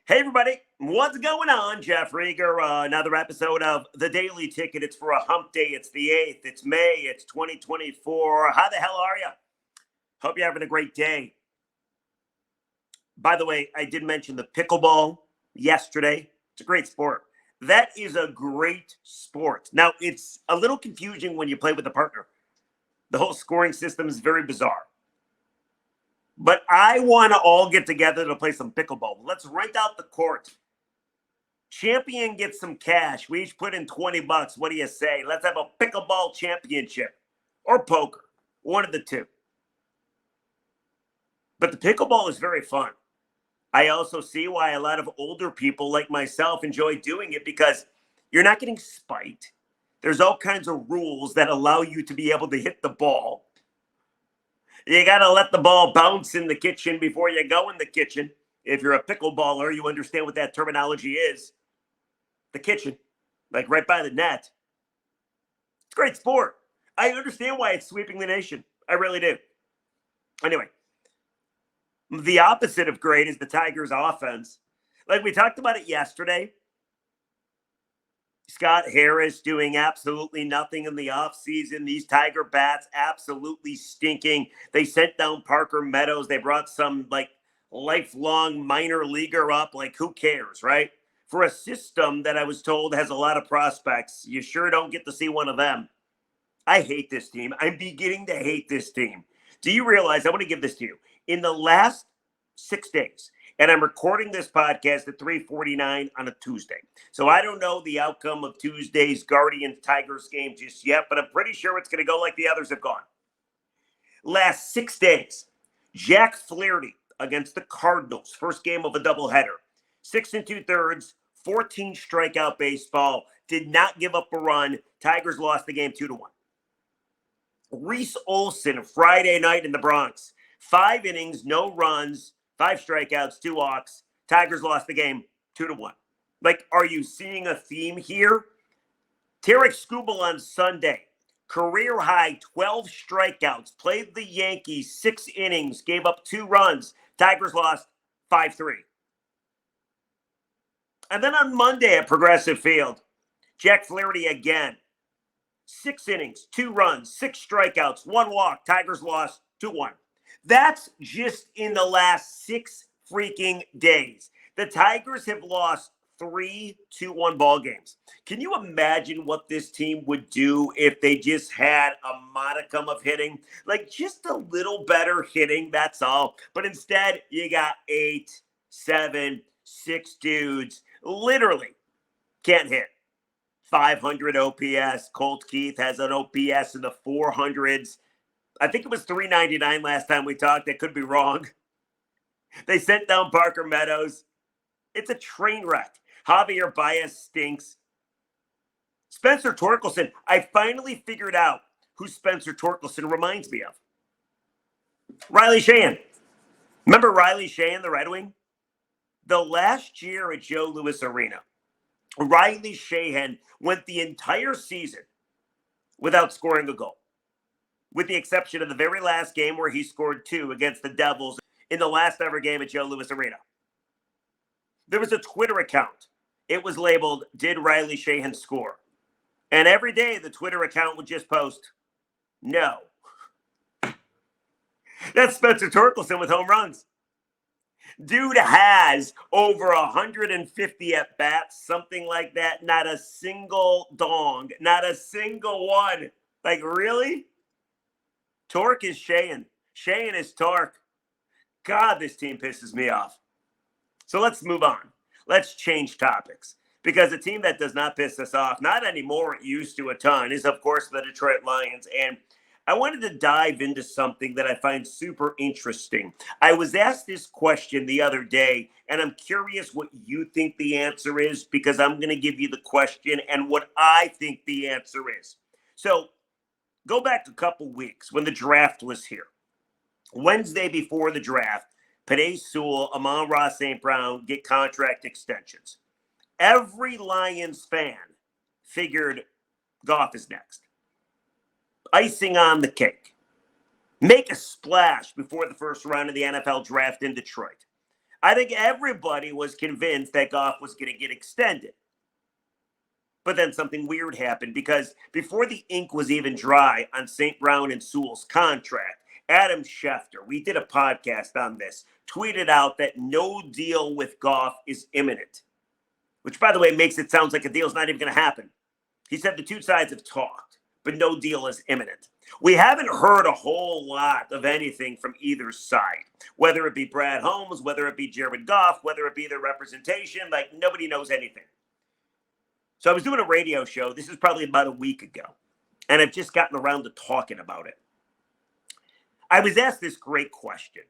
Hey, everybody. What's going on? Jeff Rieger, another episode of The Daily Ticket. It's for a hump day. It's the 8th. It's May. It's 2024. How the hell are you? Hope you're having a great day. By the way, I did mention the pickleball yesterday. It's a great sport. That is a great sport. Now, it's a little confusing when you play with a partner. The whole scoring system is very bizarre. But I want to all get together to play some pickleball. Let's rent out the court. Champion gets some cash. We each put in $20. What do you say? Let's have a pickleball championship or poker. One of the two. But the pickleball is very fun. I also see why a lot of older people like myself enjoy doing it because you're not getting spiked. There's all kinds of rules that allow you to be able to hit the ball. You got to let the ball bounce in the kitchen before you go in the kitchen. If you're a pickleballer, you understand what that terminology is. The kitchen, like right by the net. It's a great sport. I understand why it's sweeping the nation. I really do. Anyway, the opposite of great is the Tigers' offense. Like we talked about it yesterday. Scott Harris doing absolutely nothing in the offseason. These Tiger bats absolutely stinking. They sent down Parker Meadows. They brought some lifelong minor leaguer up. Who cares, right? For a system that I was told has a lot of prospects, you sure don't get to see one of them. I hate this team. I'm beginning to hate this team. Do you realize, I want to give this to you. In the last 6 days, and I'm recording this podcast at 3:49 on a Tuesday. So I don't know the outcome of Tuesday's Guardians-Tigers game just yet, but I'm pretty sure it's going to go like the others have gone. Last 6 days, Jack Flaherty against the Cardinals, first game of a doubleheader. 6 2/3, 14 strikeout baseball, did not give up a run. Tigers lost the game 2-1. Reese Olson, Friday night in the Bronx. 5 innings, no runs, 5 strikeouts, 2 walks. Tigers lost the game 2-1. Are you seeing a theme here? Tarek Skubal on Sunday, career high 12 strikeouts, played the Yankees 6 innings, gave up 2 runs. Tigers lost 5-3. And then on Monday at Progressive Field, Jack Flaherty again. 6 innings, 2 runs, 6 strikeouts, 1 walk. Tigers lost 2-1. That's just in the last 6 freaking days. The Tigers have lost 3 2-1 ball games. Can you imagine what this team would do if they just had a modicum of hitting? Just a little better hitting, that's all. But instead, you got 8, 7, 6 dudes. Literally can't hit. 500 OPS. Colt Keith has an OPS in the 400s. I think it was 399 last time we talked. I could be wrong. They sent down Parker Meadows. It's a train wreck. Javier Baez stinks. Spencer Torkelson. I finally figured out who Spencer Torkelson reminds me of. Riley Sheehan. Remember Riley Sheehan, the Red Wing? The last year at Joe Louis Arena, Riley Sheehan went the entire season without scoring a goal, with the exception of the very last game where he scored 2 against the Devils in the last ever game at Joe Louis Arena. There was a Twitter account. It was labeled, "Did Riley Sheehan score?" And every day the Twitter account would just post, "No." That's Spencer Torkelson with home runs. Dude has over 150 at-bats, something like that. Not a single dong. Not a single one. Really? Torque is Sheehan. Sheehan is Torque. God, this team pisses me off. So let's move on. Let's change topics. Because a team that does not piss us off, not anymore, it used to a ton, is, of course, the Detroit Lions. And I wanted to dive into something that I find super interesting. I was asked this question the other day, and I'm curious what you think the answer is, because I'm going to give you the question and what I think the answer is. So go back a couple weeks when the draft was here. Wednesday before the draft, Penei Sewell, Amon-Ra St. Brown get contract extensions. Every Lions fan figured Goff is next. Icing on the cake. Make a splash before the first round of the NFL draft in Detroit. I think everybody was convinced that Goff was going to get extended. But then something weird happened because before the ink was even dry on St. Brown and Sewell's contract, Adam Schefter, we did a podcast on this, tweeted out that no deal with Goff is imminent, which, by the way, makes it sound like a deal's not even going to happen. He said the two sides have talked, but no deal is imminent. We haven't heard a whole lot of anything from either side, whether it be Brad Holmes, whether it be Jared Goff, whether it be their representation, like nobody knows anything. So I was doing a radio show. This is probably about a week ago, and I've just gotten around to talking about it. I was asked this great question,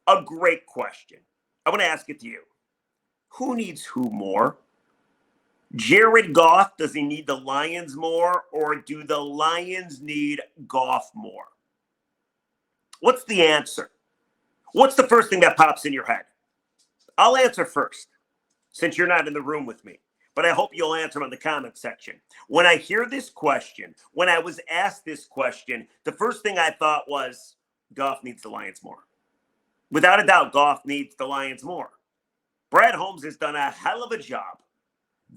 a great question. I want to ask it to you. Who needs who more? Jared Goff, does he need the Lions more, or do the Lions need Goff more? What's the answer? What's the first thing that pops in your head? I'll answer first, since you're not in the room with me. But I hope you'll answer them in the comment section. When I hear this question, when I was asked this question, the first thing I thought was, Goff needs the Lions more. Without a doubt, Goff needs the Lions more. Brad Holmes has done a hell of a job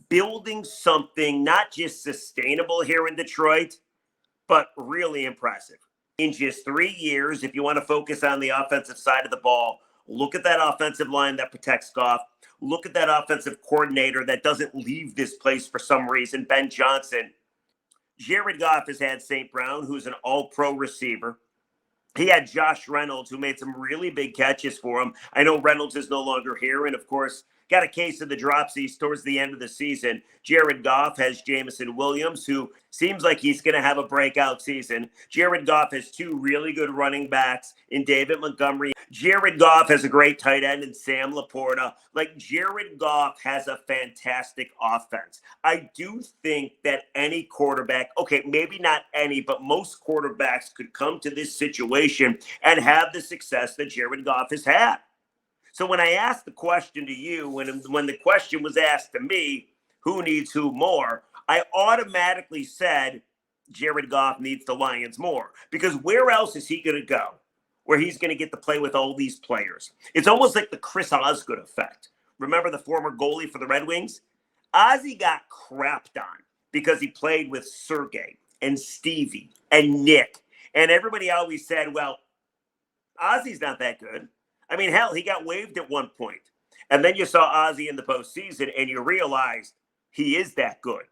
building something not just sustainable here in Detroit, but really impressive. In just 3 years, if you want to focus on the offensive side of the ball, look at that offensive line that protects Goff. Look at that offensive coordinator that doesn't leave this place for some reason, Ben Johnson. Jared Goff has had St. Brown, who's an all-pro receiver. He had Josh Reynolds, who made some really big catches for him. I know Reynolds is no longer here, and of course, got a case of the dropsies towards the end of the season. Jared Goff has Jameson Williams, who seems like he's going to have a breakout season. Jared Goff has two really good running backs in David Montgomery. Jared Goff has a great tight end in Sam Laporta. Like, Jared Goff has a fantastic offense. I do think that any quarterback, okay, maybe not any, but most quarterbacks could come to this situation and have the success that Jared Goff has had. So when I asked the question to you, when the question was asked to me, who needs who more, I automatically said Jared Goff needs the Lions more. Because where else is he going to go where he's going to get to play with all these players? It's almost like the Chris Osgood effect. Remember the former goalie for the Red Wings? Ozzy got crapped on because he played with Sergey and Stevie and Nick. And everybody always said, well, Ozzy's not that good. I mean, hell, he got waived at one point. And then you saw Ozzy in the postseason, and you realized he is that good.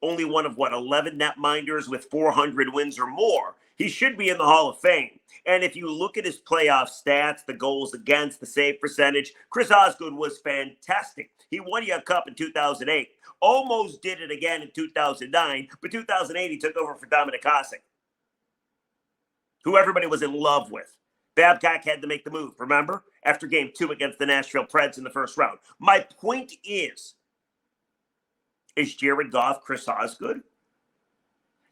Only one of, 11 netminders with 400 wins or more. He should be in the Hall of Fame. And if you look at his playoff stats, the goals against, the save percentage, Chris Osgood was fantastic. He won you a cup in 2008. Almost did it again in 2009. But 2008, he took over for Dominic Hasek, who everybody was in love with. Babcock had to make the move, remember? After game 2 against the Nashville Preds in the first round. My point is Jared Goff Chris Osgood?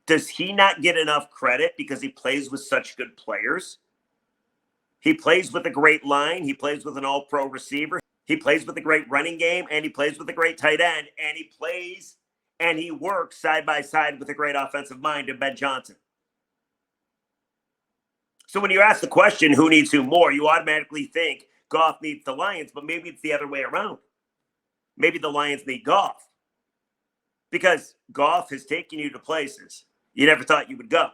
Does he not get enough credit because he plays with such good players? He plays with a great line. He plays with an all-pro receiver. He plays with a great running game, and he plays with a great tight end. And he plays and he works side by side with a great offensive mind in Ben Johnson. So when you ask the question, who needs who more, you automatically think Goff needs the Lions, but maybe it's the other way around. Maybe the Lions need Goff because Goff has taken you to places you never thought you would go.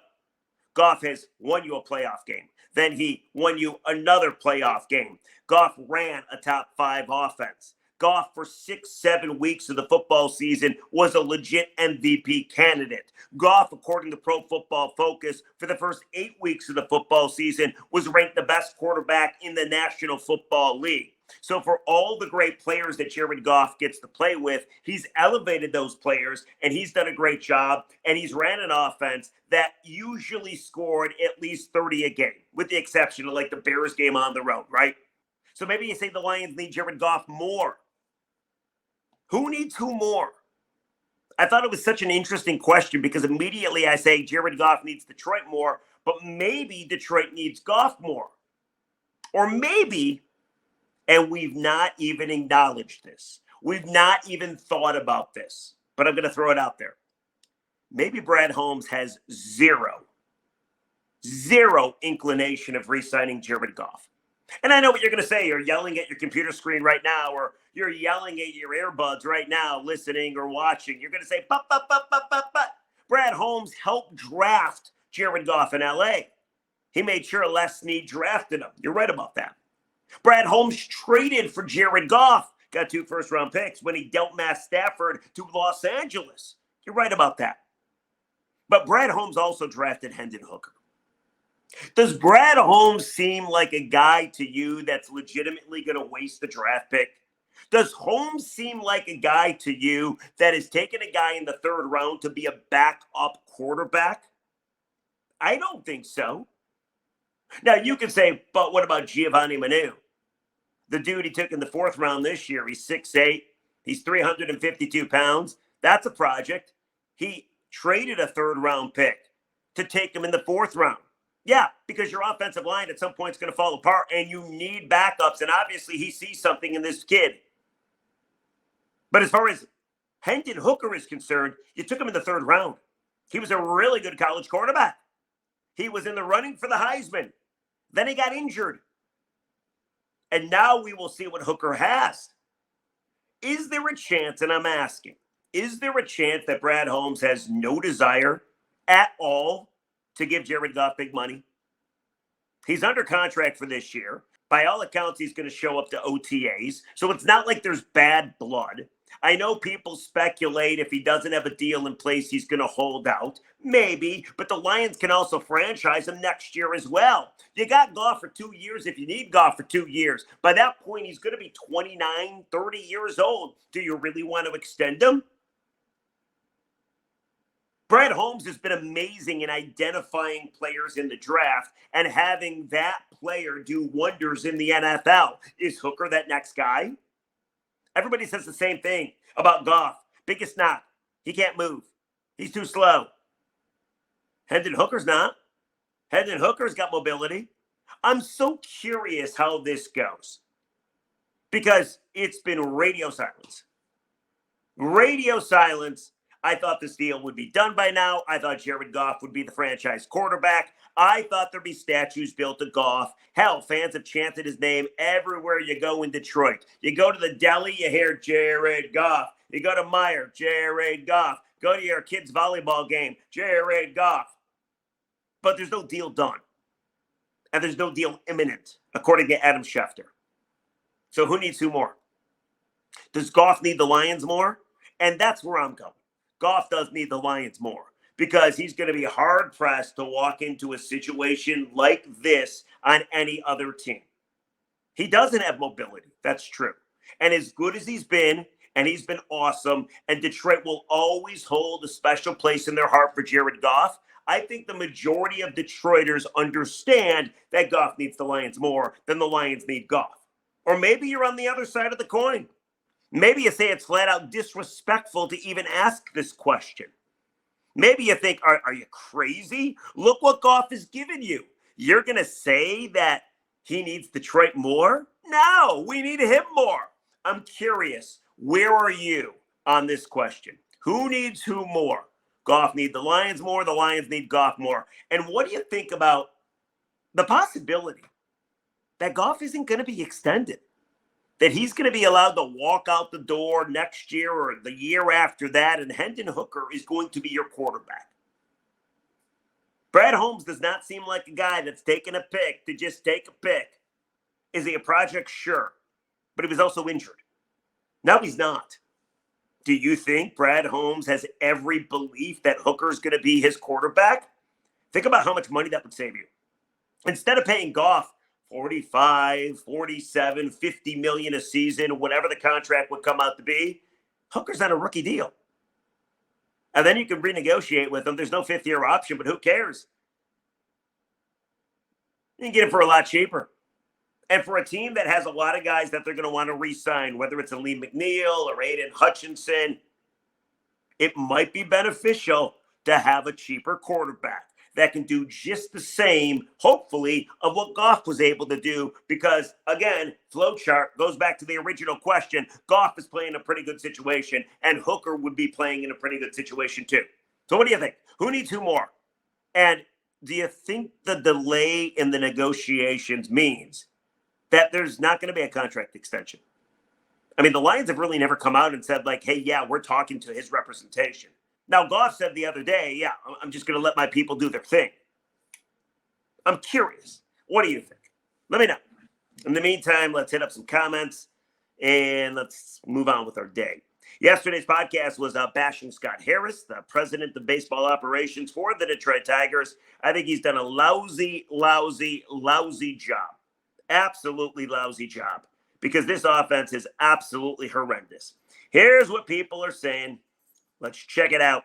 Goff has won you a playoff game. Then he won you another playoff game. Goff ran a top 5 offense. Goff, for 6-7 weeks of the football season, was a legit MVP candidate. Goff, according to Pro Football Focus, for the first 8 weeks of the football season, was ranked the best quarterback in the National Football League. So for all the great players that Jared Goff gets to play with, he's elevated those players, and he's done a great job, and he's ran an offense that usually scored at least 30 a game, with the exception of like the Bears game on the road, right? So maybe you say the Lions need Jared Goff more. Who needs who more? I thought it was such an interesting question because immediately I say Jared Goff needs Detroit more, but maybe Detroit needs Goff more. Or maybe, and we've not even acknowledged this, we've not even thought about this, but I'm going to throw it out there. Maybe Brad Holmes has zero inclination of re-signing Jared Goff. And I know what you're going to say. You're yelling at your computer screen right now, or you're yelling at your earbuds right now, listening or watching. You're going to say, but. Brad Holmes helped draft Jared Goff in LA. He made sure Les Snead drafted him. You're right about that. Brad Holmes traded for Jared Goff, got 2 first-round picks when he dealt Matt Stafford to Los Angeles. You're right about that. But Brad Holmes also drafted Hendon Hooker. Does Brad Holmes seem like a guy to you that's legitimately going to waste the draft pick? Does Holmes seem like a guy to you that is taking a guy in the 3rd round to be a backup quarterback? I don't think so. Now, you can say, but what about Giovanni Manu? The dude he took in the 4th round this year, he's 6'8", he's 352 pounds. That's a project. He traded a 3rd round pick to take him in the 4th round. Yeah, because your offensive line at some point is going to fall apart and you need backups. And obviously he sees something in this kid. But as far as Hendon Hooker is concerned, you took him in the 3rd round. He was a really good college quarterback. He was in the running for the Heisman. Then he got injured. And now we will see what Hooker has. Is there a chance, and I'm asking, is there a chance that Brad Holmes has no desire at all to give Jared Goff big money? He's under contract for this year. By all accounts, he's going to show up to OTAs. So it's not like there's bad blood. I know people speculate if he doesn't have a deal in place, he's going to hold out. Maybe, but the Lions can also franchise him next year as well. You got Goff for 2 years if you need Goff for 2 years. By that point, he's going to be 29, 30 years old. Do you really want to extend him? Brad Holmes has been amazing in identifying players in the draft and having that player do wonders in the NFL. Is Hooker that next guy? Everybody says the same thing about Goff. Biggest knock. He can't move. He's too slow. Hendon Hooker's not. Hendon Hooker's got mobility. I'm so curious how this goes because it's been radio silence. Radio silence. I thought this deal would be done by now. I thought Jared Goff would be the franchise quarterback. I thought there'd be statues built to Goff. Hell, fans have chanted his name everywhere you go in Detroit. You go to the deli, you hear Jared Goff. You go to Meyer, Jared Goff. Go to your kids' volleyball game, Jared Goff. But there's no deal done. And there's no deal imminent, according to Adam Schefter. So who needs who more? Does Goff need the Lions more? And that's where I'm going. Goff does need the Lions more because he's going to be hard-pressed to walk into a situation like this on any other team. He doesn't have mobility. That's true. And as good as he's been, and he's been awesome, and Detroit will always hold a special place in their heart for Jared Goff, I think the majority of Detroiters understand that Goff needs the Lions more than the Lions need Goff. Or maybe you're on the other side of the coin. Maybe you say it's flat out disrespectful to even ask this question. Maybe you think, are you crazy? Look what Goff has given you. You're going to say that he needs Detroit more? No, we need him more. I'm curious, where are you on this question? Who needs who more? Goff needs the Lions more, the Lions need Goff more. And what do you think about the possibility that Goff isn't going to be extended? That he's going to be allowed to walk out the door next year or the year after that, and Hendon Hooker is going to be your quarterback. Brad Holmes does not seem like a guy that's taking a pick to just take a pick. Is he a project? Sure. But he was also injured. Now he's not. Do you think Brad Holmes has every belief that Hooker's going to be his quarterback? Think about how much money that would save you. Instead of paying Goff 45, 47, 50 million a season, whatever the contract would come out to be, Hooker's on a rookie deal. And then you can renegotiate with him. There's no 5th-year option, but who cares? You can get him for a lot cheaper. And for a team that has a lot of guys that they're going to want to re-sign, whether it's a Lee McNeil or Aiden Hutchinson, it might be beneficial to have a cheaper quarterback that can do just the same, hopefully, of what Goff was able to do. Because, again, flowchart goes back to the original question. Goff is playing a pretty good situation, and Hooker would be playing in a pretty good situation too. So what do you think? Who needs who more? And do you think the delay in the negotiations means that there's not going to be a contract extension. I mean, the Lions have really never come out and said, like, hey, yeah, we're talking to his representation. Now, Goff said the other day, yeah, I'm just going to let my people do their thing. I'm curious. What do you think? Let me know. In the meantime, let's hit up some comments and let's move on with our day. Yesterday's podcast was bashing Scott Harris, the president of baseball operations for the Detroit Tigers. I think he's done a lousy job. Absolutely lousy job. Because this offense is absolutely horrendous. Here's what people are saying. Let's check it out.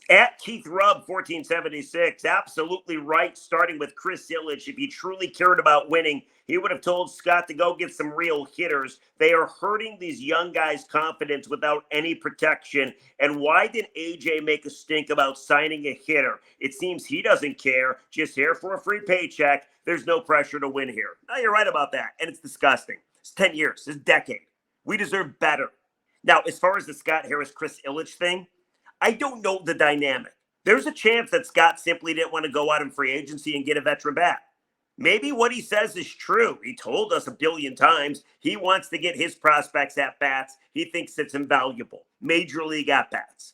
At Keith Rubb, 1476, absolutely right, starting with Chris Ilitch. If he truly cared about winning, he would have told Scott to go get some real hitters. They are hurting these young guys' confidence without any protection. And why did AJ make a stink about signing a hitter? It seems he doesn't care, just here for a free paycheck. There's no pressure to win here. No, you're right about that, and it's disgusting. It's 10 years, it's a decade. We deserve better. Now, as far as the Scott Harris-Chris Ilitch thing, I don't know the dynamic. There's a chance that Scott simply didn't want to go out in free agency and get a veteran back. Maybe what he says is true. He told us a billion times he wants to get his prospects at bats. He thinks it's invaluable. Major league at bats.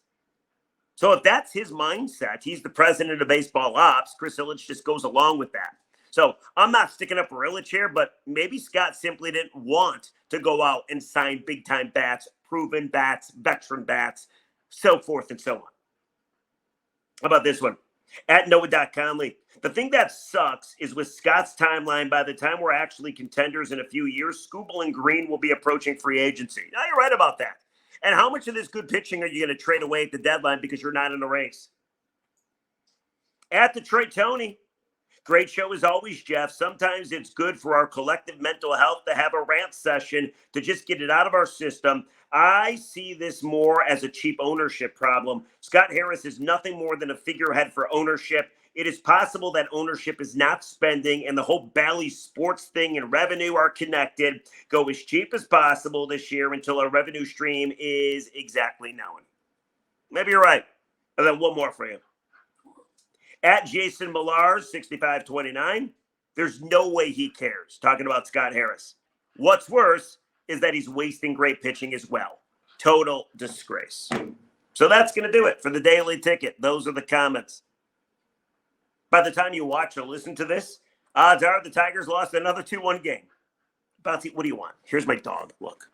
So if that's his mindset, he's the president of baseball ops. Chris Ilitch just goes along with that. So I'm not sticking up for Ilitch here, but maybe Scott simply didn't want to go out and sign big-time bats, proven bats, veteran bats, so forth and so on. How about this one? At Noah.Conley. The thing that sucks is with Scott's timeline, by the time we're actually contenders in a few years, Skubal and Green will be approaching free agency. Now, you're right about that. And how much of this good pitching are you going to trade away at the deadline because you're not in the race? At Detroit Tony. Great show as always, Jeff. Sometimes it's good for our collective mental health to have a rant session to just get it out of our system. I see this more as a cheap ownership problem. Scott Harris is nothing more than a figurehead for ownership. It is possible that ownership is not spending and the whole Bally sports thing and revenue are connected. Go as cheap as possible this year until our revenue stream is exactly known. Maybe you're right. And then one more for you. At Jason Millars, 6529, there's no way he cares. Talking about Scott Harris. What's worse is that he's wasting great pitching as well. Total disgrace. So that's going to do it for the Daily Ticket. Those are the comments. By the time you watch or listen to this, odds are the Tigers lost another 2-1 game. Bouncy, what do you want? Here's my dog. Look.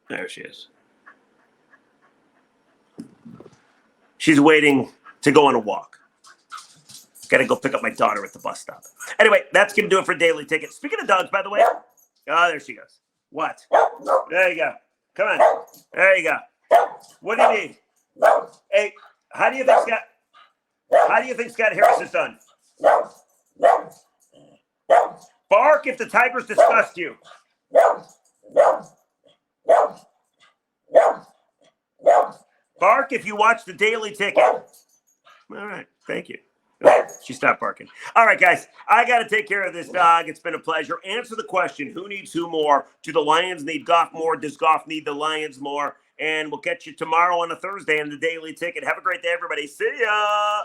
There she is. She's waiting to go on a walk. Got to go pick up my daughter at the bus stop. Anyway, that's going to do it for Daily Ticket. Speaking of dogs, by the way. Oh, there she goes. What? There you go. Come on. There you go. What do you need? Hey, how do you think Scott Harris is done? Bark if the Tigers disgust you. Bark if you watch the Daily Ticket. All right. Thank you. She stopped barking. All right, guys. I got to take care of this dog. It's been a pleasure. Answer the question. Who needs who more? Do the Lions need Goff more? Does Goff need the Lions more? And we'll catch you tomorrow on a Thursday on the Daily Ticket. Have a great day, everybody. See ya.